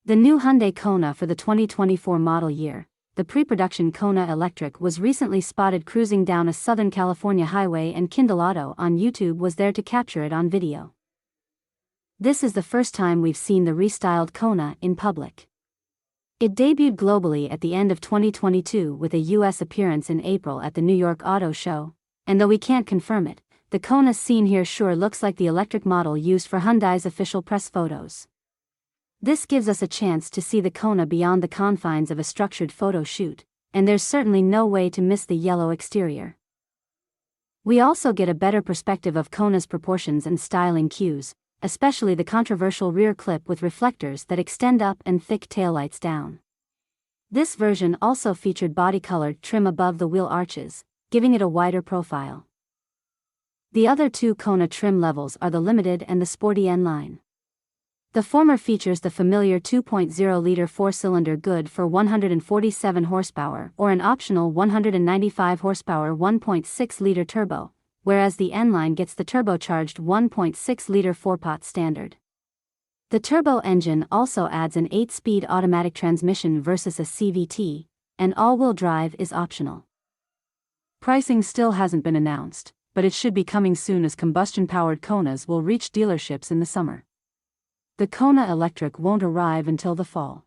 The new Hyundai Kona for the 2024 model year, the pre-production Kona Electric, was recently spotted cruising down a Southern California highway, and KindelAuto on YouTube was there to capture it on video. This is the first time we've seen the restyled Kona in public. It debuted globally at the end of 2022 with a US appearance in April at the New York Auto Show, and though we can't confirm it, the Kona seen here sure looks like the electric model used for Hyundai's official press photos. This gives us a chance to see the Kona beyond the confines of a structured photo shoot, and there's certainly no way to miss the yellow exterior. We also get a better perspective of Kona's proportions and styling cues, especially the controversial rear clip with reflectors that extend up and thick taillights down. This version also featured body-colored trim above the wheel arches, giving it a wider profile. The other two Kona trim levels are the Limited and the Sporty N line. The former features the familiar 2.0-liter four-cylinder good for 147 horsepower or an optional 195 horsepower 1.6-liter turbo, whereas the N-Line gets the turbocharged 1.6-liter 4-pot standard. The turbo engine also adds an 8-speed automatic transmission versus a CVT, and all-wheel drive is optional. Pricing still hasn't been announced, but it should be coming soon as combustion-powered Konas will reach dealerships in the summer. The Kona Electric won't arrive until the fall.